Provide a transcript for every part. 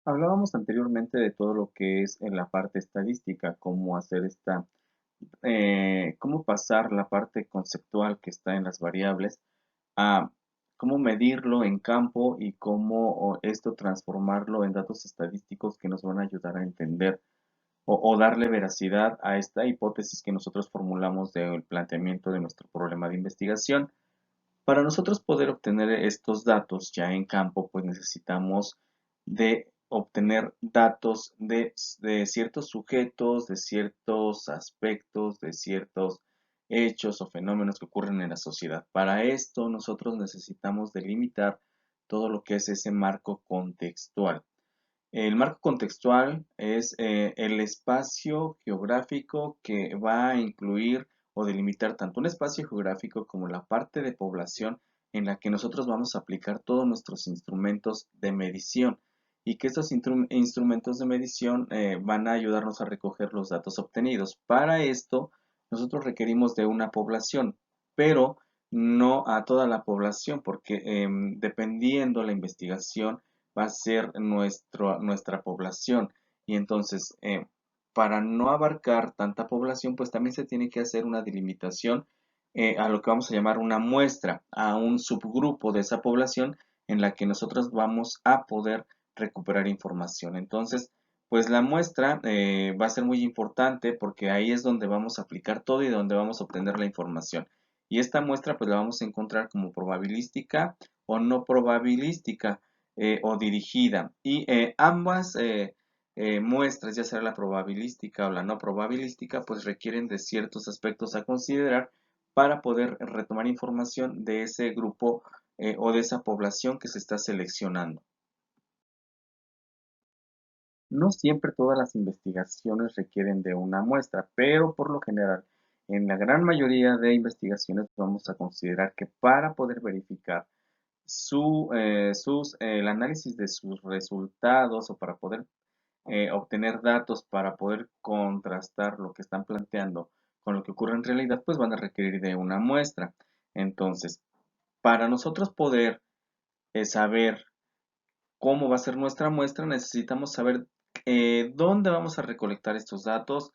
Hablábamos anteriormente de todo lo que es en la parte estadística, cómo hacer cómo pasar la parte conceptual que está en las variables a cómo medirlo en campo y cómo esto transformarlo en datos estadísticos que nos van a ayudar a entender o darle veracidad a esta hipótesis que nosotros formulamos del planteamiento de nuestro problema de investigación. Para nosotros poder obtener estos datos ya en campo, pues necesitamos de obtener datos de ciertos sujetos, de ciertos aspectos, de ciertos hechos o fenómenos que ocurren en la sociedad. Para esto nosotros necesitamos delimitar todo lo que es ese marco contextual. El marco contextual es el espacio geográfico que va a incluir o delimitar tanto un espacio geográfico como la parte de población en la que nosotros vamos a aplicar todos nuestros instrumentos de medición y que estos instrumentos de medición van a ayudarnos a recoger los datos obtenidos. Para esto, nosotros requerimos de una población, pero no a toda la población, porque dependiendo la investigación, va a ser nuestra población. Y entonces, para no abarcar tanta población, pues también se tiene que hacer una delimitación a lo que vamos a llamar una muestra, a un subgrupo de esa población en la que nosotros vamos a poder recuperar información. Entonces, pues la muestra va a ser muy importante porque ahí es donde vamos a aplicar todo y donde vamos a obtener la información. Y esta muestra pues la vamos a encontrar como probabilística o no probabilística o dirigida. Y ambas muestras, ya sea la probabilística o la no probabilística, pues requieren de ciertos aspectos a considerar para poder retomar información de ese grupo o de esa población que se está seleccionando. No siempre todas las investigaciones requieren de una muestra, pero por lo general, en la gran mayoría de investigaciones vamos a considerar que para poder verificar el análisis de sus resultados o para poder obtener datos para poder contrastar lo que están planteando con lo que ocurre en realidad, pues van a requerir de una muestra. Entonces, para nosotros poder saber cómo va a ser nuestra muestra, necesitamos saber dónde vamos a recolectar estos datos,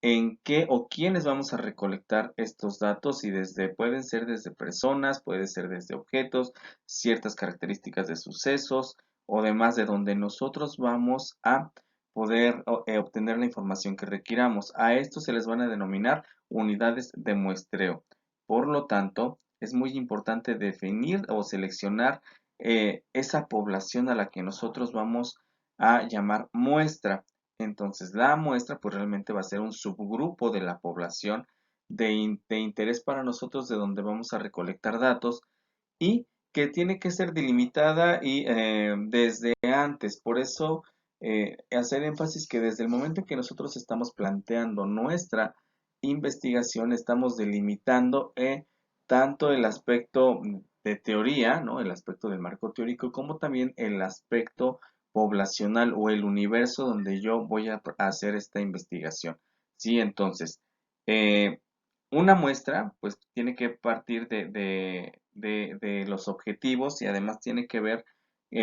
en qué o quiénes vamos a recolectar estos datos y pueden ser desde personas, puede ser desde objetos, ciertas características de sucesos o demás de donde nosotros vamos a poder obtener la información que requiramos. A esto se les van a denominar unidades de muestreo. Por lo tanto, es muy importante definir o seleccionar esa población a la que nosotros vamos a llamar muestra. Entonces, la muestra pues realmente va a ser un subgrupo de la población de interés para nosotros de donde vamos a recolectar datos y que tiene que ser delimitada y desde antes. Por eso, hacer énfasis que desde el momento en que nosotros estamos planteando nuestra investigación, estamos delimitando tanto el aspecto de teoría, ¿no? El aspecto del marco teórico, como también el aspecto poblacional o el universo donde yo voy a hacer esta investigación. Sí, entonces, eh, una muestra pues tiene que partir de los objetivos y además tiene que ver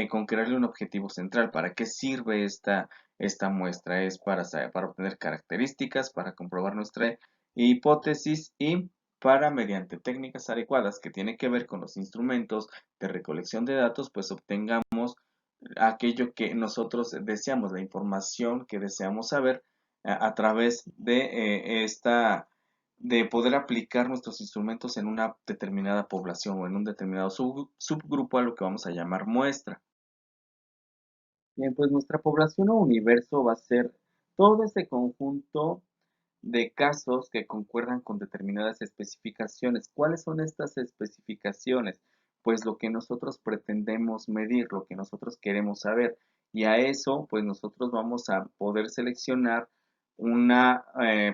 con crearle un objetivo central. ¿Para qué sirve esta muestra? Es para obtener características, para comprobar nuestra hipótesis y para, mediante técnicas adecuadas que tiene que ver con los instrumentos de recolección de datos, pues obtengamos aquello que nosotros deseamos, la información que deseamos saber a través de poder aplicar nuestros instrumentos en una determinada población o en un determinado subgrupo a lo que vamos a llamar muestra. Bien, pues nuestra población o universo va a ser todo ese conjunto de casos que concuerdan con determinadas especificaciones. ¿Cuáles son estas especificaciones? Pues lo que nosotros pretendemos medir, lo que nosotros queremos saber. Y a eso, pues nosotros vamos a poder seleccionar una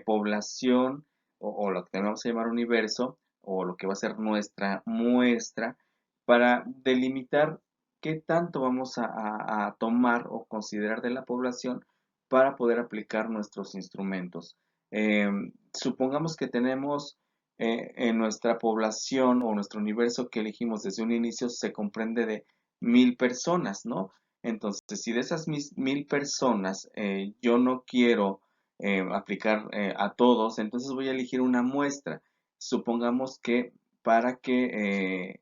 población o lo que vamos a llamar universo o lo que va a ser nuestra muestra para delimitar qué tanto vamos a tomar o considerar de la población para poder aplicar nuestros instrumentos. Supongamos que tenemos en nuestra población o nuestro universo que elegimos desde un inicio se comprende de 1000 personas, ¿no? Entonces, si de esas 1000 personas yo no quiero aplicar a todos, entonces voy a elegir una muestra. Supongamos que para que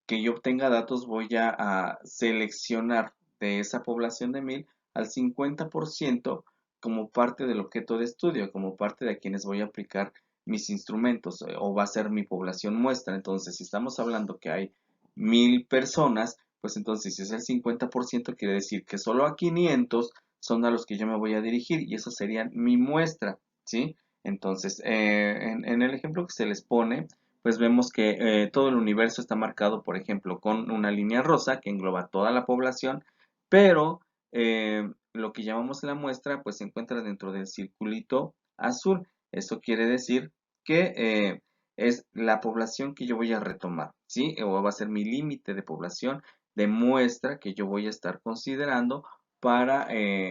yo obtenga datos voy a seleccionar de esa población de 1000 al 50% como parte del objeto de estudio, como parte de a quienes voy a aplicar mis instrumentos o va a ser mi población muestra. Entonces, si estamos hablando que hay 1000 personas, pues entonces si es el 50% quiere decir que solo a 500 son a los que yo me voy a dirigir y eso sería mi muestra, ¿sí? Entonces, en el ejemplo que se les pone, pues vemos que todo el universo está marcado, por ejemplo, con una línea rosa que engloba toda la población, pero lo que llamamos la muestra, pues se encuentra dentro del circulito azul. Eso quiere decir que es la población que yo voy a retomar, ¿sí? O va a ser mi límite de población de muestra que yo voy a estar considerando para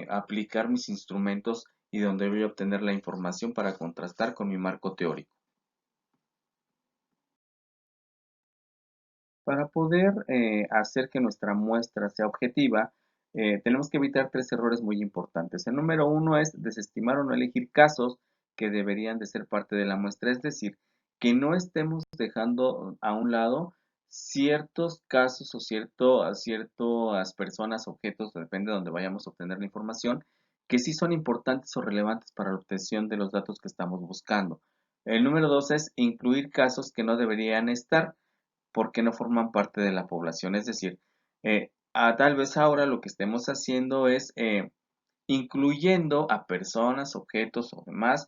aplicar mis instrumentos y donde voy a obtener la información para contrastar con mi marco teórico. Para poder hacer que nuestra muestra sea objetiva, tenemos que evitar 3 errores muy importantes. El número uno es desestimar o no elegir casos que deberían de ser parte de la muestra, es decir, que no estemos dejando a un lado ciertos casos o ciertas personas, objetos, depende de donde vayamos a obtener la información, que sí son importantes o relevantes para la obtención de los datos que estamos buscando. El número dos es incluir casos que no deberían estar porque no forman parte de la población. Es decir, tal vez ahora lo que estemos haciendo es incluyendo a personas, objetos o demás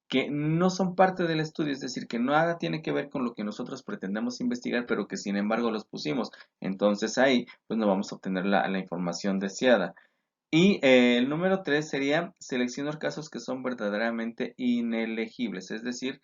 que no son parte del estudio, es decir, que nada tiene que ver con lo que nosotros pretendemos investigar, pero que sin embargo los pusimos. Entonces ahí pues no vamos a obtener la información deseada. Y el número 3 sería seleccionar casos que son verdaderamente inelegibles, es decir,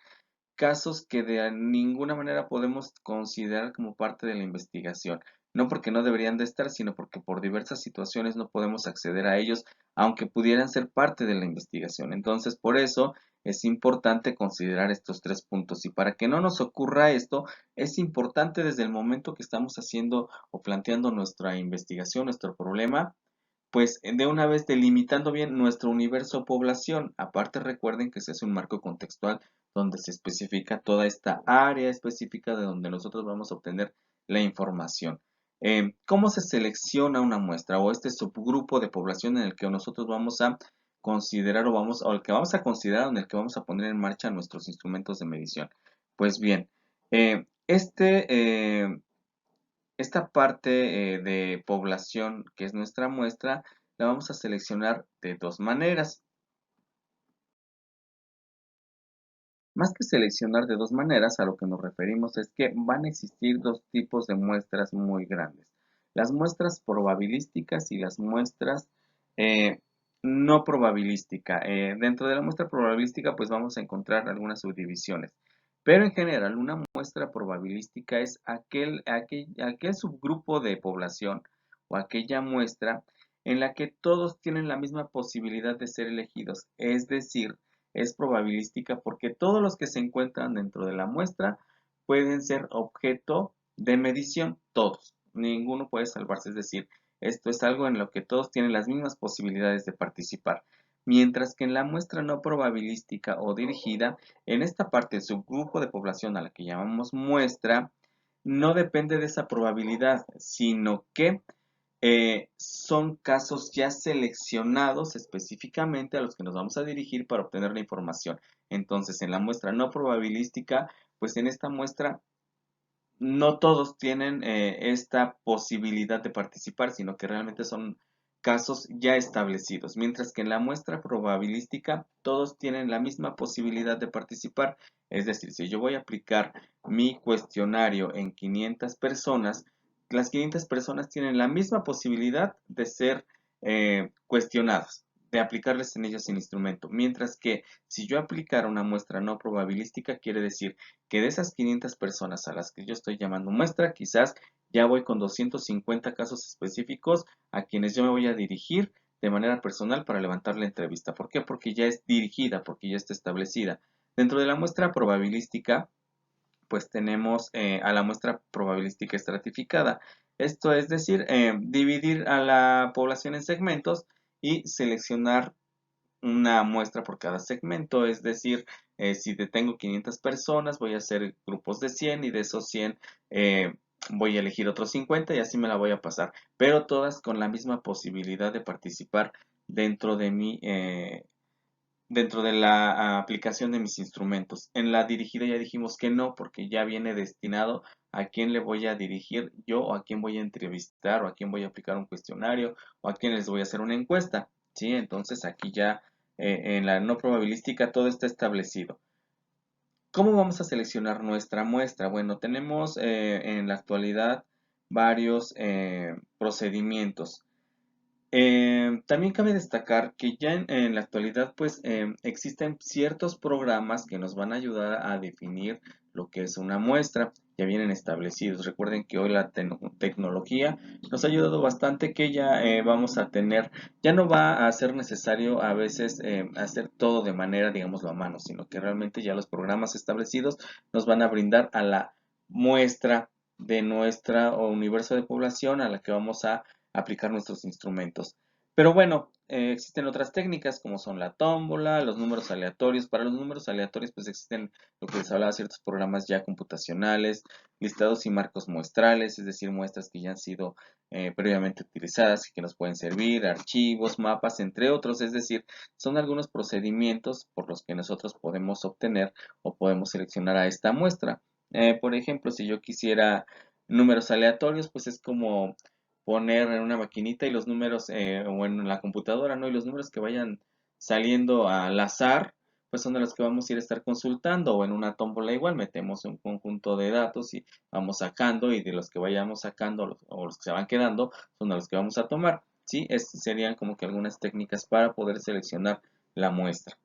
casos que de ninguna manera podemos considerar como parte de la investigación. No porque no deberían de estar, sino porque por diversas situaciones no podemos acceder a ellos, aunque pudieran ser parte de la investigación. Entonces, por eso es importante considerar estos 3 puntos. Y para que no nos ocurra esto, es importante desde el momento que estamos haciendo o planteando nuestra investigación, nuestro problema, pues de una vez delimitando bien nuestro universo población. Aparte recuerden que se hace un marco contextual donde se especifica toda esta área específica de donde nosotros vamos a obtener la información. ¿Cómo se selecciona una muestra o este subgrupo de población en el que nosotros vamos a considerar o el que vamos a considerar en el que vamos a poner en marcha nuestros instrumentos de medición? Pues bien, esta parte de población que es nuestra muestra, la vamos a seleccionar de dos maneras. Más que seleccionar de dos maneras, a lo que nos referimos es que van a existir dos tipos de muestras muy grandes. Las muestras probabilísticas y las muestras eh, no probabilísticas. Dentro de la muestra probabilística pues vamos a encontrar algunas subdivisiones. Pero en general una muestra probabilística es aquel subgrupo de población o aquella muestra en la que todos tienen la misma posibilidad de ser elegidos. Es decir, es probabilística porque todos los que se encuentran dentro de la muestra pueden ser objeto de medición, todos. Ninguno puede salvarse, es decir, esto es algo en lo que todos tienen las mismas posibilidades de participar. Mientras que en la muestra no probabilística o dirigida, en esta parte el subgrupo de población a la que llamamos muestra, no depende de esa probabilidad, sino que son casos ya seleccionados específicamente a los que nos vamos a dirigir para obtener la información. Entonces, en la muestra no probabilística, pues en esta muestra no todos tienen esta posibilidad de participar, sino que realmente son casos ya establecidos, mientras que en la muestra probabilística todos tienen la misma posibilidad de participar. Es decir, si yo voy a aplicar mi cuestionario en 500 personas, las 500 personas tienen la misma posibilidad de ser cuestionadas, de aplicarles en ellas el instrumento, mientras que si yo aplicara una muestra no probabilística, quiere decir que de esas 500 personas a las que yo estoy llamando muestra, quizás ya voy con 250 casos específicos a quienes yo me voy a dirigir de manera personal para levantar la entrevista. ¿Por qué? Porque ya es dirigida, porque ya está establecida. Dentro de la muestra probabilística, pues tenemos a la muestra probabilística estratificada. Esto es decir, dividir a la población en segmentos y seleccionar una muestra por cada segmento, es decir, si tengo 500 personas, voy a hacer grupos de 100 y de esos 100 eh, voy a elegir otros 50 y así me la voy a pasar, pero todas con la misma posibilidad de participar dentro de dentro de la aplicación de mis instrumentos. En la dirigida ya dijimos que no, porque ya viene destinado a quién le voy a dirigir yo o a quién voy a entrevistar o a quién voy a aplicar un cuestionario o a quién les voy a hacer una encuesta. ¿Sí? Entonces aquí ya en la no probabilística todo está establecido. ¿Cómo vamos a seleccionar nuestra muestra? Bueno, tenemos en la actualidad varios procedimientos. También cabe destacar que ya en la actualidad pues existen ciertos programas que nos van a ayudar a definir lo que es una muestra, ya vienen establecidos. Recuerden que hoy la tecnología nos ha ayudado bastante, que ya vamos a tener, ya no va a ser necesario a veces hacer todo de manera, digámoslo, a mano, sino que realmente ya los programas establecidos nos van a brindar a la muestra de nuestro universo de población a la que vamos a aplicar nuestros instrumentos. Pero bueno, existen otras técnicas como son la tómbola, los números aleatorios. Para los números aleatorios pues existen lo que les hablaba, ciertos programas ya computacionales, listados y marcos muestrales, es decir, muestras que ya han sido previamente utilizadas y que nos pueden servir, archivos, mapas, entre otros. Es decir, son algunos procedimientos por los que nosotros podemos obtener o podemos seleccionar a esta muestra. Por ejemplo, si yo quisiera números aleatorios, pues es como poner en una maquinita y los números, o en la computadora, ¿no? Y los números que vayan saliendo al azar, pues son de los que vamos a ir a estar consultando, o en una tómbola igual, metemos un conjunto de datos y vamos sacando, y de los que vayamos sacando, o los que se van quedando, son de los que vamos a tomar, ¿sí? Estas serían como que algunas técnicas para poder seleccionar la muestra.